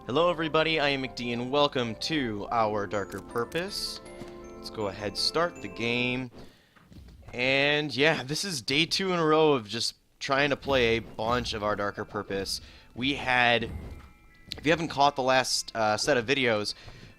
Hello everybody, I am McD and welcome to our Darker Purpose. Let's go ahead, start the game. And yeah, this is day 2 in a row of just trying to play a bunch of our Darker Purpose. We had, if you haven't caught the last set of videos,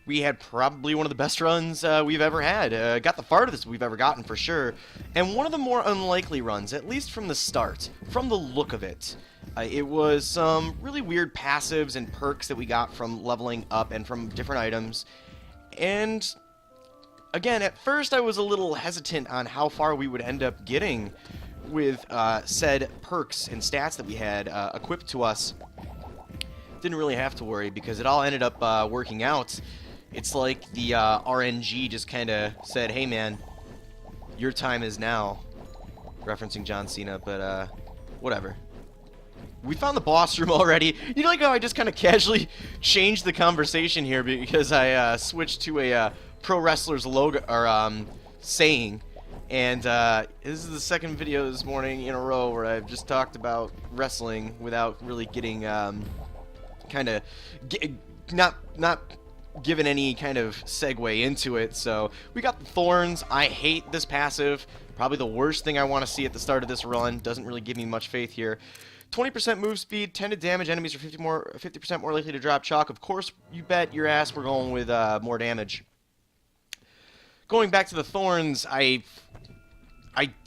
we had probably one of the best runs we've ever had. Got the farthest we've ever gotten for sure. And one of the more unlikely runs, at least from the start, from the look of it. It was some really weird passives and perks that we got from leveling up and from different items. And again, at first I was a little hesitant on how far we would end up getting with said perks and stats that we had equipped to us. Didn't really have to worry because it all ended up working out. It's like the RNG just kind of said, hey man, your time is now. Referencing John Cena, but whatever. We found the boss room already. You know, like how I just kind of casually changed the conversation here because I switched to a pro wrestler's logo or saying, and this is the second video this morning in a row where I've just talked about wrestling without really getting kind of not given any kind of segue into it. So we got the thorns. I hate this passive. Probably the worst thing I want to see at the start of this run. Doesn't really give me much faith here. 20% move speed, 10 to damage. Enemies are 50% more likely to drop chalk. Of course, you bet your ass we're going with more damage. Going back to the thorns, I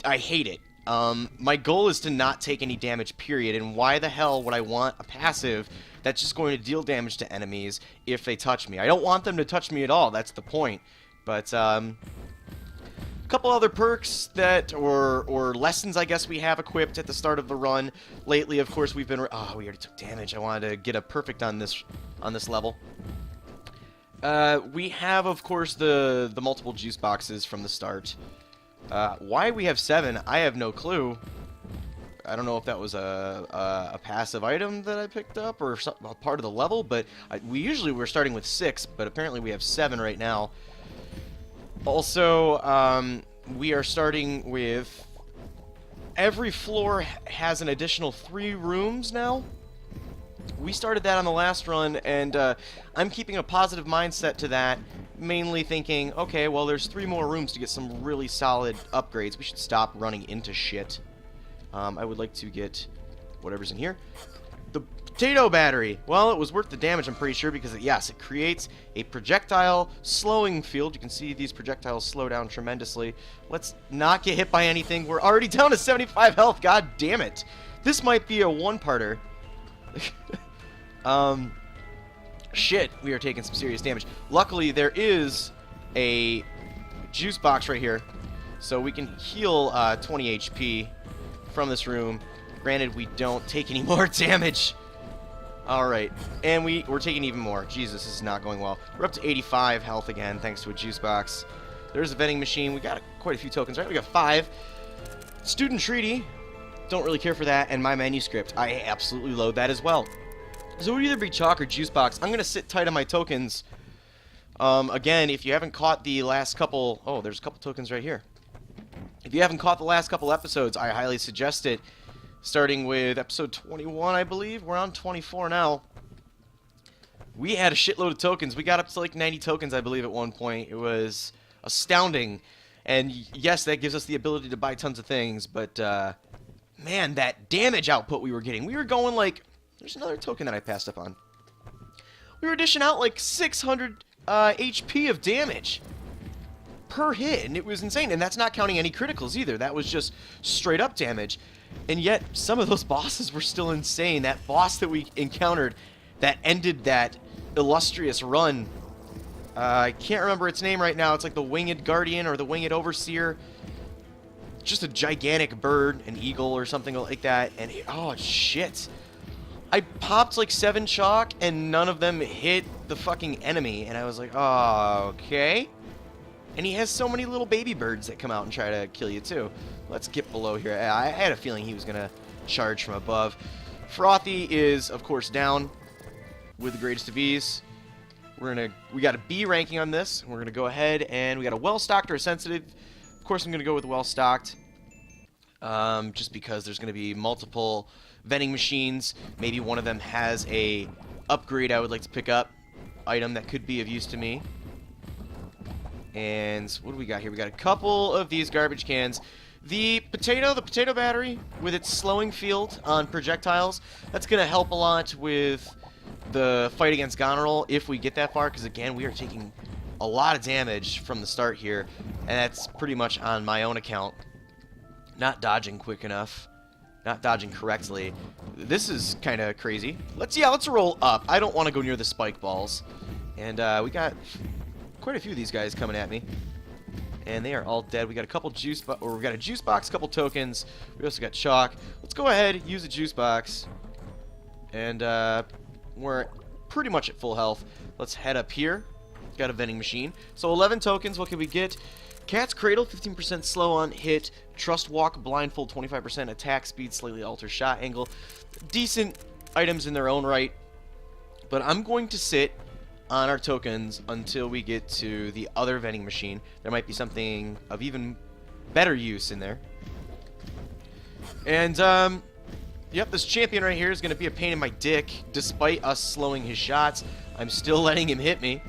hate it. My goal is to not take any damage, period. And why the hell would I want a passive that's just going to deal damage to enemies if they touch me? I don't want them to touch me at all. That's the point. But couple other perks that, or lessons, I guess, we have equipped at the start of the run. Lately, of course, we've been... Oh, we already took damage. I wanted to get a perfect on this level. We have, of course, the multiple juice boxes from the start. Why we have 7, I have no clue. I don't know if that was a passive item that I picked up or a part of the level, but we usually were starting with 6, but apparently we have 7 right now. Also, we are starting with... Every floor has an additional 3 rooms now. We started that on the last run, and I'm keeping a positive mindset to that, mainly thinking, okay, well, there's 3 more rooms to get some really solid upgrades. We should stop running into shit. I would like to get whatever's in here. The potato battery. Well, it was worth the damage, I'm pretty sure, because, yes, it creates a projectile slowing field. You can see these projectiles slow down tremendously. Let's not get hit by anything. We're already down to 75 health. God damn it. This might be a one-parter. Shit, we are taking some serious damage. Luckily, there is a juice box right here, so we can heal 20 HP from this room. Granted, we don't take any more damage. Alright, and we're taking even more. Jesus, this is not going well. We're up to 85 health again, thanks to a juice box. There's a vending machine. We got quite a few tokens, right? We got 5. Student treaty. Don't really care for that. And my manuscript. I absolutely load that as well. So it would either be chalk or juice box. I'm going to sit tight on my tokens. Again, if you haven't caught the last couple... Oh, there's a couple tokens right here. If you haven't caught the last couple episodes, I highly suggest it. Starting with episode 21, I believe. We're on 24 now. We had a shitload of tokens. We got up to like 90 tokens, I believe, at one point. It was astounding. And yes, that gives us the ability to buy tons of things. But, man, that damage output we were getting. We were going like... There's another token that I passed up on. We were dishing out like 600 HP of damage per hit. And it was insane. And that's not counting any criticals either. That was just straight up damage. And yet, some of those bosses were still insane. That boss that we encountered that ended that illustrious run, I can't remember its name right now. It's like the Winged Guardian or the Winged Overseer. Just a gigantic bird, an eagle or something like that. And, oh, shit. I popped like 7 chalk, and none of them hit the fucking enemy. And I was like, oh, okay. And he has so many little baby birds that come out and try to kill you, too. Let's get below here. I had a feeling he was going to charge from above. Frothy is, of course, down with the greatest of ease. We got a B ranking on this. We're going to go ahead, and we got a well-stocked or a sensitive. Of course, I'm going to go with well-stocked. Just because there's going to be multiple vending machines. Maybe one of them has a upgrade I would like to pick up. Item that could be of use to me. And what do we got here? We got a couple of these garbage cans. The potato battery, with its slowing field on projectiles, that's going to help a lot with the fight against Goneril if we get that far, because again, we are taking a lot of damage from the start here, and that's pretty much on my own account. Not dodging quick enough. Not dodging correctly. This is kind of crazy. Let's roll up. I don't want to go near the spike balls. And we got quite a few of these guys coming at me. And they are all dead. We got a couple we got a juice box, a couple tokens. We also got chalk. Let's go ahead, use a juice box. And we're pretty much at full health. Let's head up here. Got a vending machine. So 11 tokens. What can we get? Cat's Cradle, 15% slow on hit. Trust Walk, Blindfold, 25%. Attack speed, slightly alters shot angle. Decent items in their own right. But I'm going to sit on our tokens until we get to the other vending machine. There might be something of even better use in there. And, yep, this champion right here is going to be a pain in my dick. Despite us slowing his shots, I'm still letting him hit me.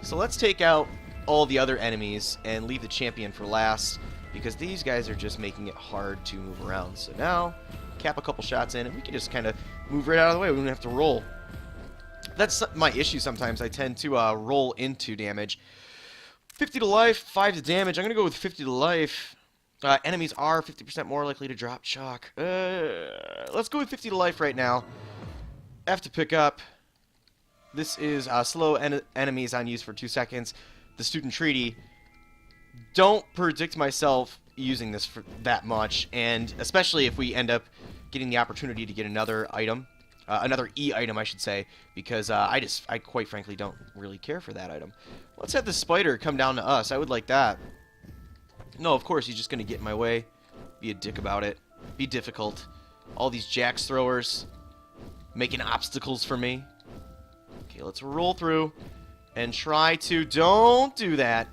So let's take out all the other enemies and leave the champion for last, because these guys are just making it hard to move around. So now, cap a couple shots in, and we can just kind of move right out of the way. We don't have to roll. That's my issue sometimes. I tend to roll into damage. 50 to life, 5 to damage. I'm going to go with 50 to life. Enemies are 50% more likely to drop chalk. Let's go with 50 to life right now. F to pick up. This is slow enemies on use for 2 seconds. The student treaty. Don't predict myself using this for that much, and especially if we end up getting the opportunity to get another item, another E item, I should say, because I quite frankly don't really care for that item. Let's have the spider come down to us. I would like that. No, of course he's just gonna get in my way. Be a dick about it. Be difficult. All these jax throwers making obstacles for me. Okay, let's roll through and try to... Don't do that.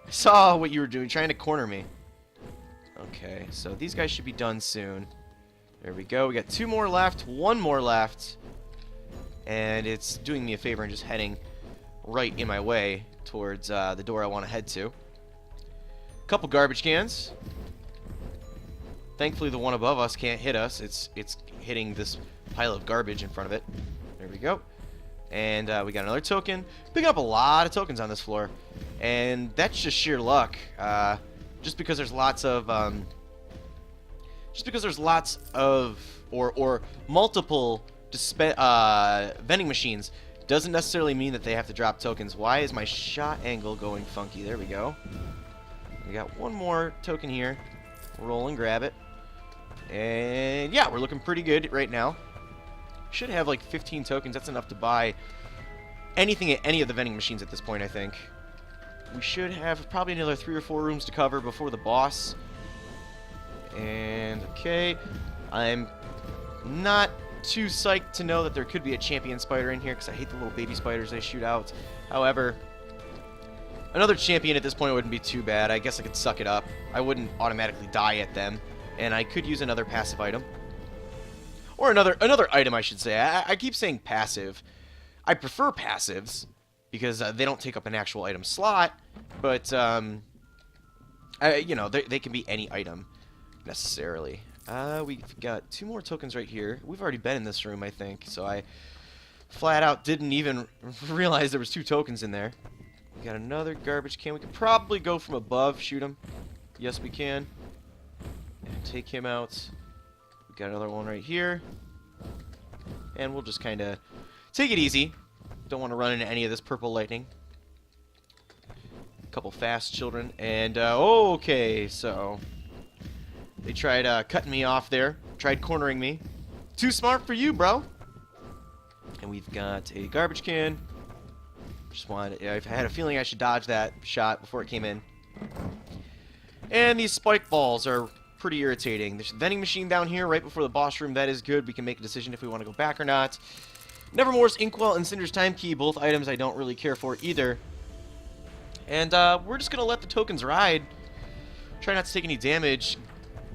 I saw what you were doing, trying to corner me. Okay, so these guys should be done soon. There we go. We got 2 more left, 1 more left. And it's doing me a favor and just heading right in my way towards the door I want to head to. Couple garbage cans. Thankfully, the one above us can't hit us. It's hitting this pile of garbage in front of it. There we go. And we got another token. Picking up a lot of tokens on this floor. And that's just sheer luck. Just because there's lots of... or multiple vending machines doesn't necessarily mean that they have to drop tokens. Why is my shot angle going funky? There we go. We got 1 more token here. Roll and grab it. And yeah, we're looking pretty good right now. Should have like 15 tokens. That's enough to buy anything at any of the vending machines at this point, I think. We should have probably another 3 or 4 rooms to cover before the boss. And okay, I'm not too psyched to know that there could be a champion spider in here, because I hate the little baby spiders they shoot out. However, another champion at this point wouldn't be too bad. I guess I could suck it up. I wouldn't automatically die at them, and I could use another passive item. Or another item, I should say. I keep saying passive. I prefer passives, because they don't take up an actual item slot, but, you know, they can be any item, necessarily. We've got 2 more tokens right here. We've already been in this room, I think, so I flat out didn't even realize there was 2 tokens in there. We got another garbage can. We could probably go from above, shoot him. Yes, we can. And take him out. We got another one right here. And we'll just kind of take it easy. Don't want to run into any of this purple lightning. A couple fast children. And, okay, so... They tried cutting me off there. Tried cornering me. Too smart for you, bro. And we've got a garbage can. Just wanted... I've had a feeling I should dodge that shot before it came in. And these spike balls are pretty irritating. There's a vending machine down here right before the boss room. That is good. We can make a decision if we want to go back or not. Nevermore's Inkwell and Cinder's Time Key, both items I don't really care for either. And we're just going to let the tokens ride. Try not to take any damage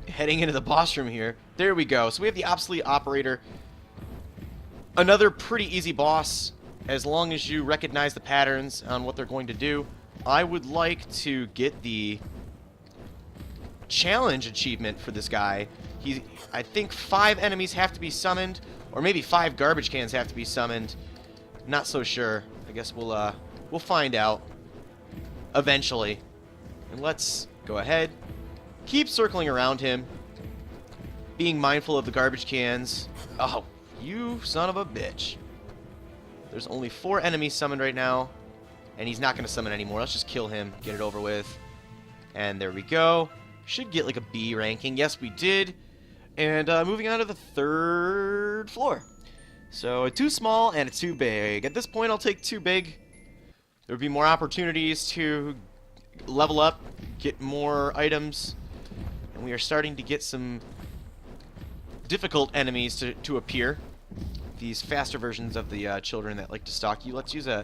heading into the boss room here. There we go. So we have the obsolete operator. Another pretty easy boss, as long as you recognize the patterns on what they're going to do. I would like to get the challenge achievement for this guy. I think 5 enemies have to be summoned, or maybe 5 garbage cans have to be summoned. Not so sure. I guess we'll find out eventually. And let's go ahead, keep circling around him, being mindful of the garbage cans. Oh, you son of a bitch. There's only 4 enemies summoned right now, and he's not going to summon anymore. Let's just kill him, get it over with. And there we go. Should get like a B ranking. Yes, we did. And moving on to the 3rd floor. So a too small and a too big. At this point, I'll take too big. There would be more opportunities to level up, get more items, and we are starting to get some difficult enemies to appear. These faster versions of the children that like to stalk you. Let's use a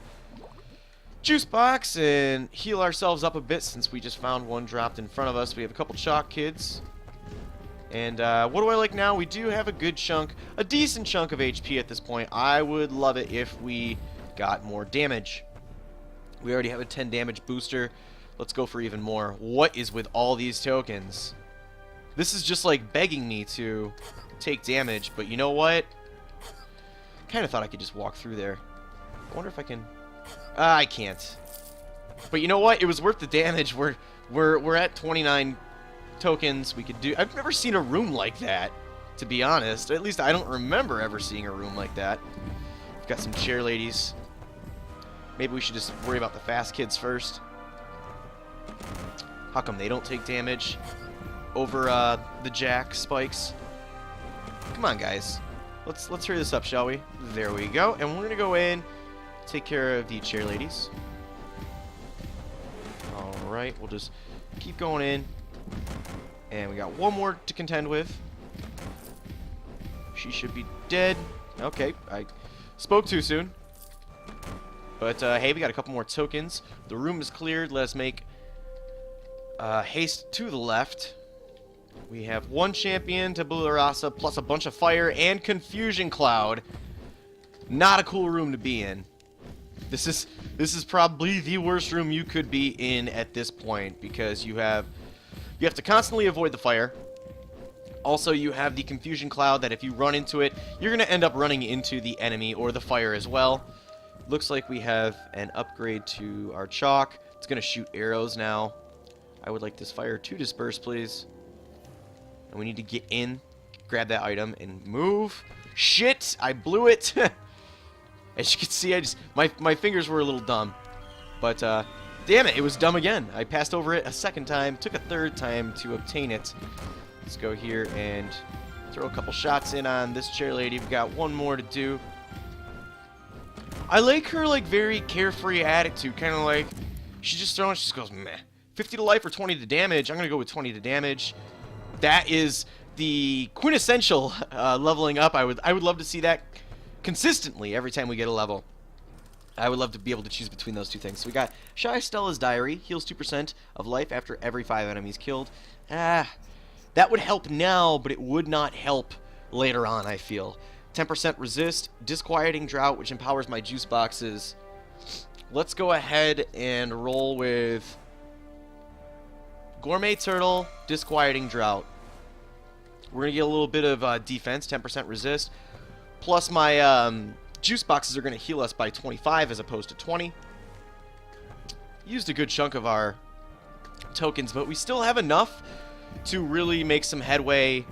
juice box and heal ourselves up a bit since we just found one dropped in front of us. We have a couple chalk kids. And what do I like now? We do have a good chunk, a decent chunk of HP at this point. I would love it if we got more damage. We already have a 10 damage booster. Let's go for even more. What is with all these tokens? This is just like begging me to take damage, but you know what? Kind of thought I could just walk through there. I wonder if I can. I can't. But you know what? It was worth the damage. We're at 29 tokens. We could do. I've never seen a room like that, to be honest. At least I don't remember ever seeing a room like that. We've got some chair ladies. Maybe we should just worry about the fast kids first. How come they don't take damage over the jack spikes? Come on, guys. Let's hurry this up, shall we? There we go. And we're gonna go in, take care of the chair ladies. All right, we'll just keep going in. And we got one more to contend with. She should be dead. Okay, I spoke too soon. But hey, we got a couple more tokens. The room is cleared. Let us make haste to the left. We have one champion, Tabula Rasa, plus a bunch of fire and confusion cloud. Not a cool room to be in. This is probably the worst room you could be in at this point, because you have to constantly avoid the fire. Also, you have the confusion cloud that if you run into it, you're going to end up running into the enemy or the fire as well. Looks like we have an upgrade to our chalk. It's going to shoot arrows now. I would like this fire to disperse, please. And we need to get in, grab that item, and move. Shit! I blew it! As you can see, my fingers were a little dumb. But, damn it, it was dumb again. I passed over it a second time, took a third time to obtain it. Let's go here and throw a couple shots in on this chair lady. We've got one more to do. I like her, like, very carefree attitude. Kind of like, she's just throwing, she just goes, meh. 50 to life or 20 to damage. I'm going to go with 20 to damage. That is the quintessential leveling up. I would love to see that consistently every time we get a level. I would love to be able to choose between those two things. So we got Shy Stella's Diary. Heals 2% of life after every 5 enemies killed. That would help now, but it would not help later on, I feel. 10% resist, Disquieting Drought, which empowers my juice boxes. Let's go ahead and roll with Gourmet Turtle, Disquieting Drought. We're going to get a little bit of defense, 10% resist. Plus my juice boxes are going to heal us by 25 as opposed to 20. Used a good chunk of our tokens, but we still have enough to really make some headway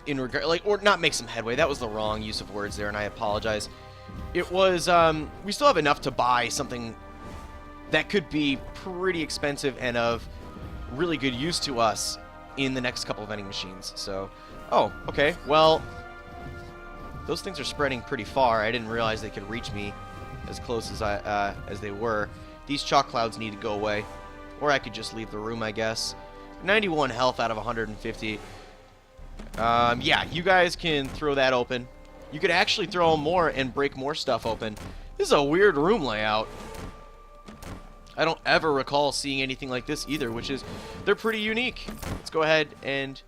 in regard, like, or not make some headway. That was the wrong use of words there, and I apologize. It was, we still have enough to buy something that could be pretty expensive and of really good use to us in the next couple of vending machines. So, oh, okay. Well, those things are spreading pretty far. I didn't realize they could reach me as close as they were. These chalk clouds need to go away, or I could just leave the room, I guess. 91 health out of 150. Yeah, you guys can throw that open. You could actually throw more and break more stuff open. This is a weird room layout. I don't ever recall seeing anything like this either, which is, they're pretty unique. Let's go ahead and,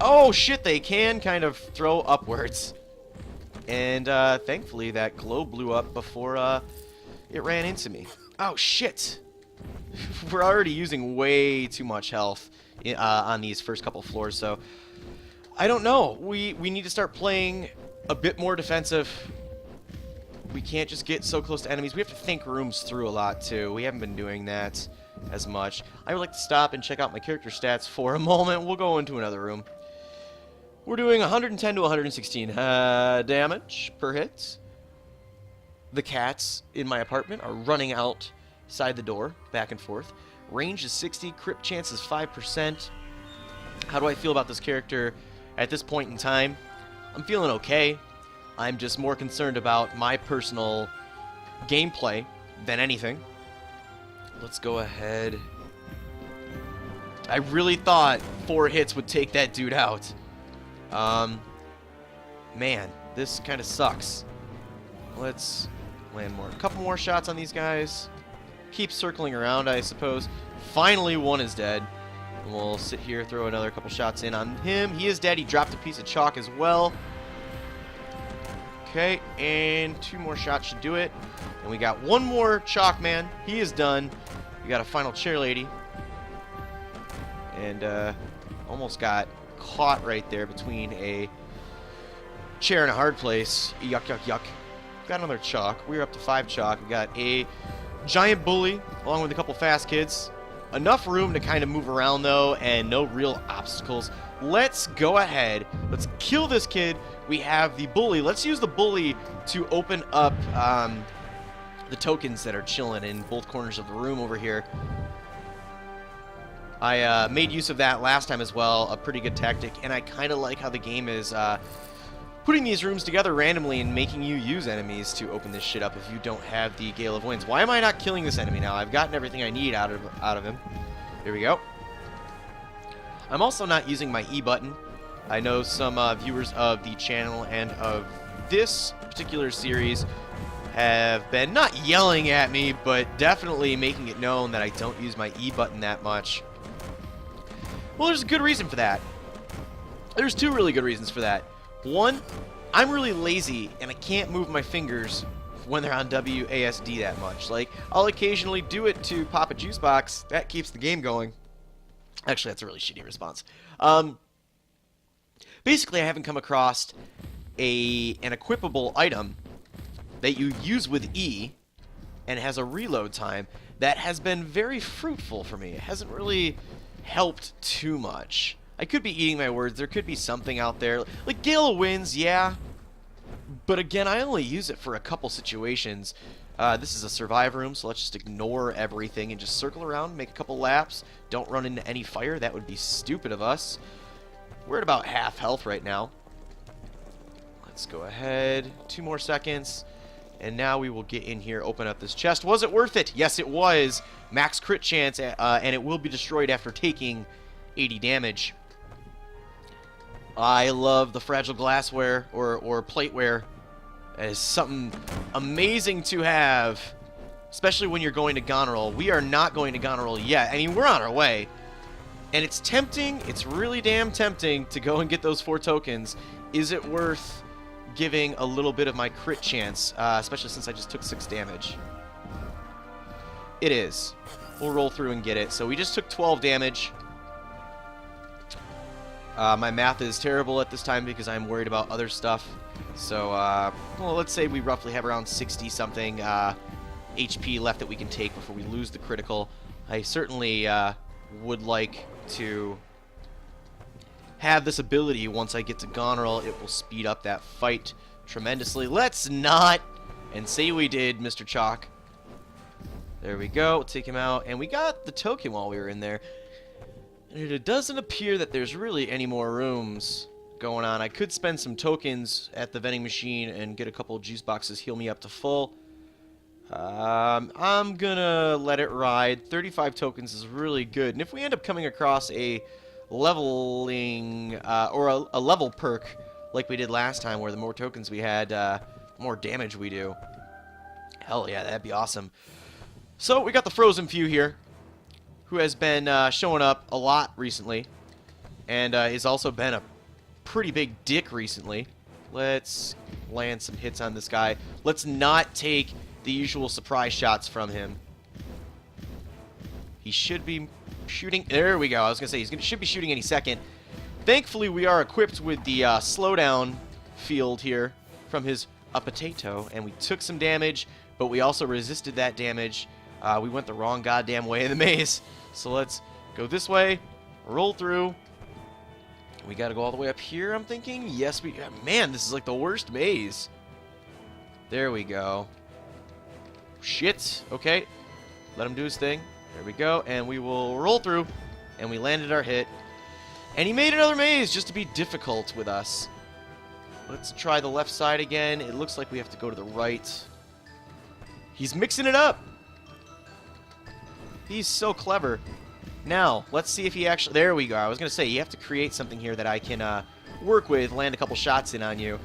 oh shit, they can kind of throw upwards. And thankfully that glow blew up before it ran into me. Oh, shit! We're already using way too much health on these first couple floors, so I don't know. We need to start playing a bit more defensive. We can't just get so close to enemies. We have to think rooms through a lot, too. We haven't been doing that as much. I would like to stop and check out my character stats for a moment. We'll go into another room. We're doing 110 to 116 damage per hit. The cats in my apartment are running outside the door, back and forth. Range is 60, crit chance is 5%. How do I feel about this character at this point in time? I'm feeling okay. I'm just more concerned about my personal gameplay than anything. Let's go ahead. I really thought 4 hits would take that dude out. Man, this kind of sucks. Let's land more. A couple more shots on these guys. Keep circling around, I suppose. Finally, one is dead. And we'll sit here, throw another couple shots in on him. He is dead. He dropped a piece of chalk as well. Okay, and 2 more shots should do it. And we got 1 more chalk man. He is done. We got a final chair lady. And almost got caught right there between a chair and a hard place. Yuck, yuck, yuck. Got another chalk. We're up to 5 chalk. We got a giant bully along with a couple fast kids. Enough room to kind of move around, though, and no real obstacles. Let's go ahead. Let's kill this kid. We have the bully. Let's use the bully to open up the tokens that are chilling in both corners of the room over here. I made use of that last time as well. A pretty good tactic, and I kind of like how the game is putting these rooms together randomly and making you use enemies to open this shit up if you don't have the Gale of Winds. Why am I not killing this enemy now? I've gotten everything I need out of him. Here we go. I'm also not using my E button. I know some viewers of the channel and of this particular series have been not yelling at me, but definitely making it known that I don't use my E button that much. Well, there's a good reason for that. There's 2 really good reasons for that. One, I'm really lazy and I can't move my fingers when they're on WASD that much. Like, I'll occasionally do it to pop a juice box. That keeps the game going. Actually, that's a really shitty response. Basically, I haven't come across an equipable item that you use with E and has a reload time that has been very fruitful for me. It hasn't really helped too much. I could be eating my words. There could be something out there. Like Gale of Winds, yeah. But again, I only use it for a couple situations. This is a survive room, so let's just ignore everything and just circle around, make a couple laps. Don't run into any fire. That would be stupid of us. We're at about half health right now. Let's go ahead. 2 more seconds. And now we will get in here, open up this chest. Was it worth it? Yes, it was. Max crit chance, and it will be destroyed after taking 80 damage. I love the fragile glassware or plateware. It is something amazing to have, especially when you're going to Goneril. We are not going to Goneril yet. I mean, we're on our way. And it's tempting. It's really damn tempting to go and get those 4 tokens. Is it worth giving a little bit of my crit chance, especially since I just took 6 damage? It is. We'll roll through and get it. So we just took 12 damage. My math is terrible at this time because I'm worried about other stuff. So, well, let's say we roughly have around 60-something HP left that we can take before we lose the critical. I certainly would like to have this ability. Once I get to Goneril, it will speed up that fight tremendously. Let's not! And say we did, Mr. Chalk. There we go. We'll take him out. And we got the token while we were in there. And it doesn't appear that there's really any more rooms going on. I could spend some tokens at the vending machine and get a couple of juice boxes, heal me up to full. I'm gonna let it ride. 35 tokens is really good. And if we end up coming across a leveling, or a level perk, like we did last time, where the more tokens we had, more damage we do. Hell yeah, that'd be awesome. So, we got the Frozen Few here, who has been showing up a lot recently, and has also been a pretty big dick recently. Let's land some hits on this guy. Let's not take the usual surprise shots from him. He should be shooting. There we go. I was going to say should be shooting any second. Thankfully, we are equipped with the slowdown field here from his potato, and we took some damage, but we also resisted that damage. We went the wrong goddamn way in the maze. So let's go this way, roll through. We got to go all the way up here, I'm thinking. Yes, man, this is like the worst maze. There we go. Shit. Okay. Let him do his thing. There we go. And we will roll through. And we landed our hit. And he made another maze just to be difficult with us. Let's try the left side again. It looks like we have to go to the right. He's mixing it up. He's so clever. Now, let's see if he actually... There we go. I was going to say, you have to create something here that I can work with, land a couple shots in on you.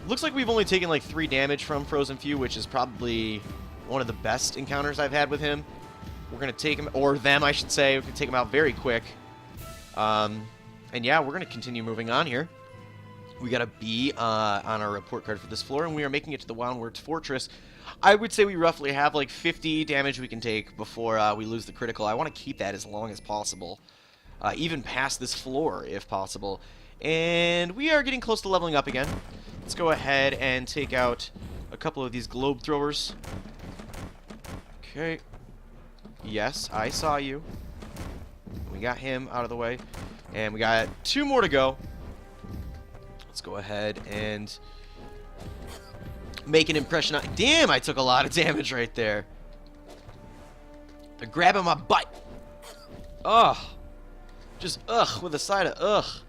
Looks like we've only taken like 3 damage from Frozen Few, which is probably one of the best encounters I've had with him. We're going to take him, or them, I should say. We're going to take him out very quick. And yeah, we're going to continue moving on here. We got a B on our report card for this floor, and we are making it to the Woundwort Fortress. I would say we roughly have like 50 damage we can take before we lose the critical. I want to keep that as long as possible, even past this floor if possible. And we are getting close to leveling up again. Let's go ahead and take out a couple of these globe throwers. Okay. Yes, I saw you. We got him out of the way. And we got 2 more to go. Let's go ahead and make an impression on... Damn, I took a lot of damage right there. They're grabbing my butt. Ugh. Just ugh with a side of ugh.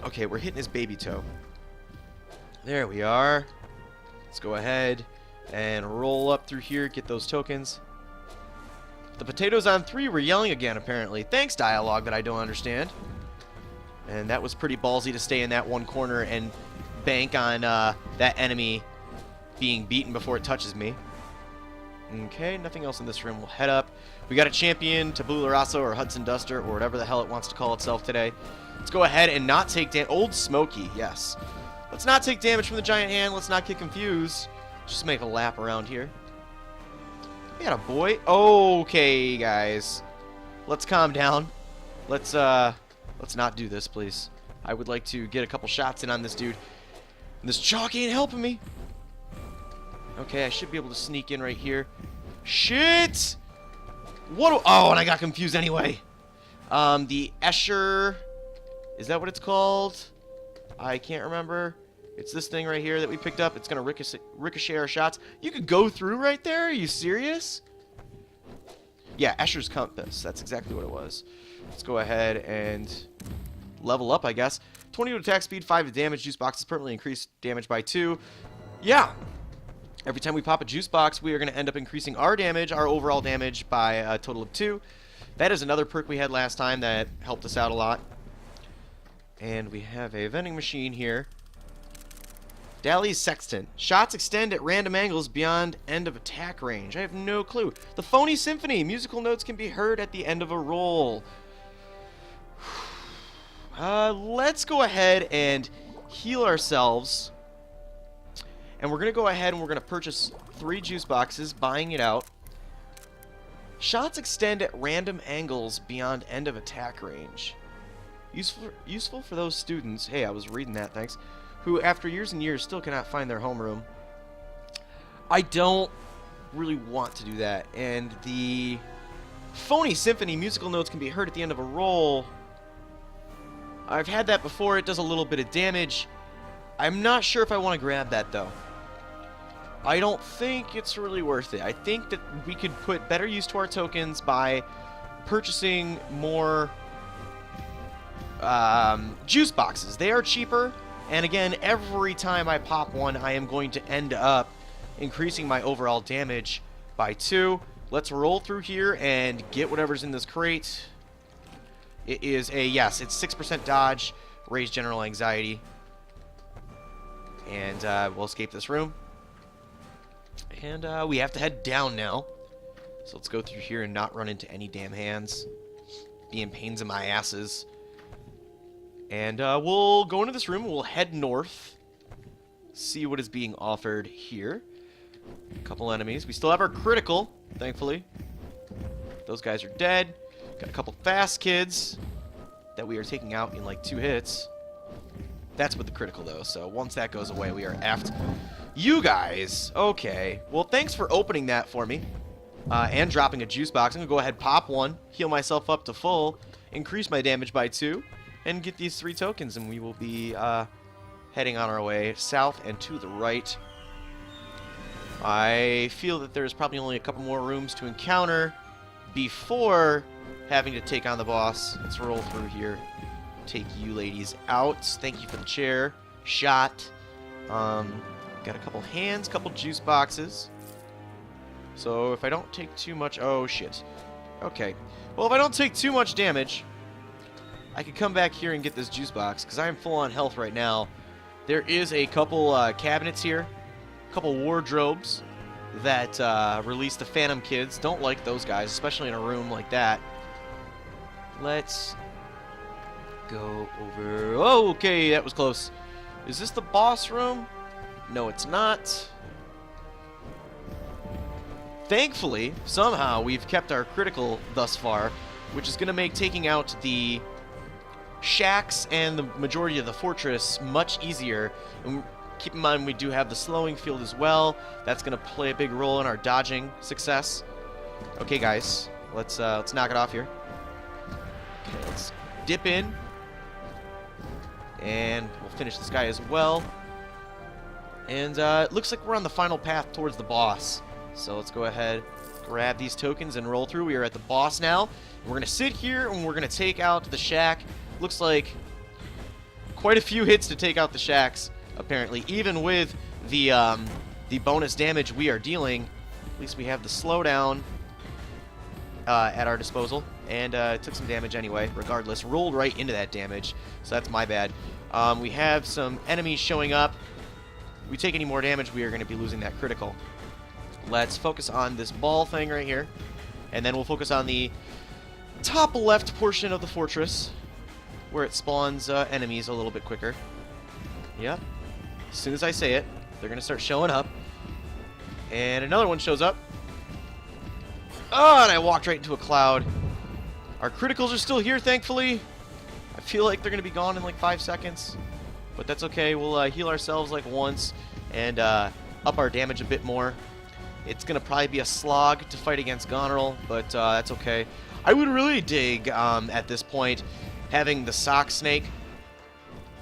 Okay, we're hitting his baby toe. There we are. Let's go ahead and roll up through here, get those tokens. The potatoes on 3 were yelling again, apparently. Thanks, dialogue that I don't understand. And that was pretty ballsy to stay in that one corner and bank on that enemy being beaten before it touches me. Okay, nothing else in this room. We'll head up. We got a champion, Tabula Rasa or Hudson Duster or whatever the hell it wants to call itself today. Let's go ahead and not take damage. Old Smoky, yes. Let's not take damage from the giant hand. Let's not get confused. Just make a lap around here. We got a boy. Okay, guys. Let's calm down. Let's not do this, please. I would like to get a couple shots in on this dude. And this chalk ain't helping me. Okay, I should be able to sneak in right here. Shit! What? Oh, and I got confused anyway. The Escher... Is that what it's called? I can't remember. It's this thing right here that we picked up. It's going to ricochet our shots. You could go through right there? Are you serious? Yeah, Escher's Compass. That's exactly what it was. Let's go ahead and level up, I guess. 20 to attack speed, 5 to damage. Juice boxes permanently increase damage by 2. Yeah. Every time we pop a juice box, we are going to end up increasing our damage, our overall damage, by a total of 2. That is another perk we had last time that helped us out a lot. And we have a vending machine here. Dali's Sextant. Shots extend at random angles beyond end of attack range. I have no clue. The Phony Symphony. Musical notes can be heard at the end of a roll. Let's go ahead and heal ourselves. And we're going to go ahead and we're going to purchase 3 juice boxes, buying it out. Shots extend at random angles beyond end of attack range. Useful for those students, hey, I was reading that, thanks, who after years and years still cannot find their homeroom. I don't really want to do that. And the Phony Symphony, musical notes can be heard at the end of a roll. I've had that before. It does a little bit of damage. I'm not sure if I want to grab that, though. I don't think it's really worth it. I think that we could put better use to our tokens by purchasing more juice boxes. They are cheaper, and again, every time I pop one, I am going to end up increasing my overall damage by 2. Let's roll through here and get whatever's in this crate. It is a, yes, it's 6% dodge, raise general anxiety, and we'll escape this room. And we have to head down now. So let's go through here and not run into any damn hands. Being pains in my asses. And we'll go into this room. We'll head north. See what is being offered here. A couple enemies. We still have our critical, thankfully. Those guys are dead. Got a couple fast kids that we are taking out in like 2 hits. That's with the critical, though. So once that goes away, we are effed. You guys. Okay. Well, thanks for opening that for me. And dropping a juice box. I'm going to go ahead and pop one. Heal myself up to full. Increase my damage by 2. And get these 3 tokens. And we will be heading on our way south and to the right. I feel that there's probably only a couple more rooms to encounter before having to take on the boss. Let's roll through here. Take you ladies out. Thank you for the chair. Shot. Got a couple hands, couple juice boxes. So if I don't take too much... Oh, shit. Okay. Well, if I don't take too much damage, I could come back here and get this juice box, because I am full on health right now. There is a couple cabinets here. A couple wardrobes that release the Phantom Kids. Don't like those guys, especially in a room like that. Let's go over... Oh, okay, that was close. Is this the boss room? No, it's not. Thankfully, somehow, we've kept our critical thus far, which is going to make taking out the shacks and the majority of the fortress much easier. And keep in mind, we do have the slowing field as well. That's going to play a big role in our dodging success. Okay, guys, let's knock it off here. Okay, let's dip in. And we'll finish this guy as well. And it looks like we're on the final path towards the boss. So let's go ahead, grab these tokens, and roll through. We are at the boss now. We're going to sit here, and we're going to take out the shack. Looks like quite a few hits to take out the shacks, apparently. Even with the bonus damage we are dealing, at least we have the slowdown at our disposal. And took some damage anyway, regardless. Rolled right into that damage, so that's my bad. We have some enemies showing up. If we take any more damage, we are going to be losing that critical. Let's focus on this ball thing right here. And then we'll focus on the top left portion of the fortress, where it spawns enemies a little bit quicker. Yep. As soon as I say it, they're going to start showing up. And another one shows up. Oh, and I walked right into a cloud. Our criticals are still here, thankfully. I feel like they're going to be gone in like 5 seconds. But that's okay. We'll heal ourselves like once and up our damage a bit more. It's going to probably be a slog to fight against Goneril, but that's okay. I would really dig, at this point, having the Sock Snake,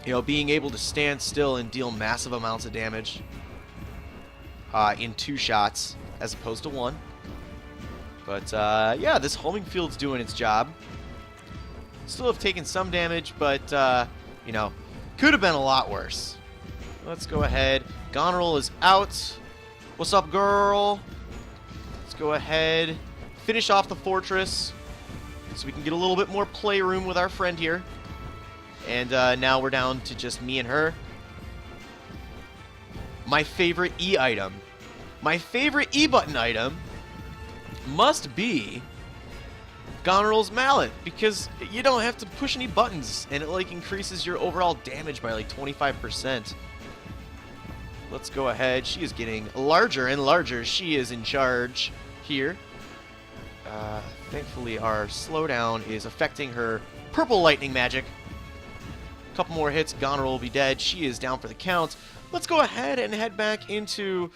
you know, being able to stand still and deal massive amounts of damage in 2 shots as opposed to 1. But, yeah, this homing field's doing its job. Still have taken some damage, but, you know, could have been a lot worse. Let's go ahead. Goneril is out. What's up, girl? Let's go ahead. Finish off the fortress so we can get a little bit more playroom with our friend here. And now we're down to just me and her. My favorite E item. My favorite E button item must be Goneril's mallet, because you don't have to push any buttons and it like increases your overall damage by like 25%. Let's go ahead. She is getting larger and larger. She is in charge here. Thankfully our slowdown is affecting her purple lightning magic. A couple more hits, Goneril will be dead. She is down for the count. Let's go ahead and head back into...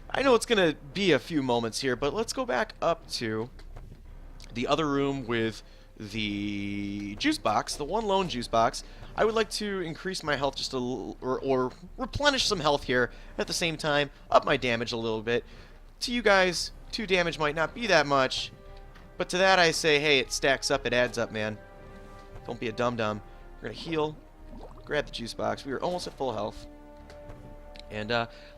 I know it's going to be a few moments here, but let's go back up to the other room with the juice box, the one lone juice box. I would like to increase my health just a little, or replenish some health here at the same time, up my damage a little bit. To you guys, 2 damage might not be that much, but to that I say, hey, it stacks up, it adds up, man. Don't be a dum-dum. We're going to heal, grab the juice box. We are almost at full health. And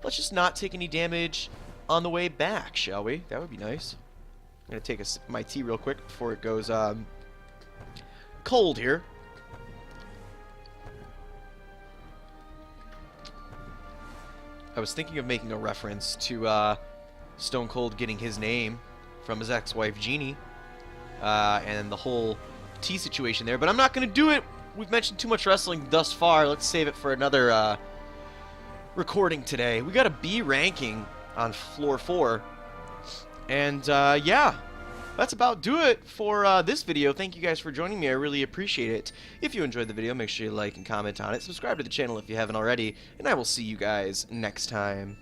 let's just not take any damage on the way back, shall we? That would be nice. I'm going to take a sip of my tea real quick before it goes cold here. I was thinking of making a reference to Stone Cold getting his name from his ex-wife Jeannie and the whole tea situation there, but I'm not going to do it we've mentioned too much wrestling thus far. Let's save it for another recording today. We got a B ranking on floor 4. And yeah, that's about do it for this video. Thank you guys for joining me. I really appreciate it. If you enjoyed the video, make sure you like and comment on it. Subscribe to the channel if you haven't already. And I will see you guys next time.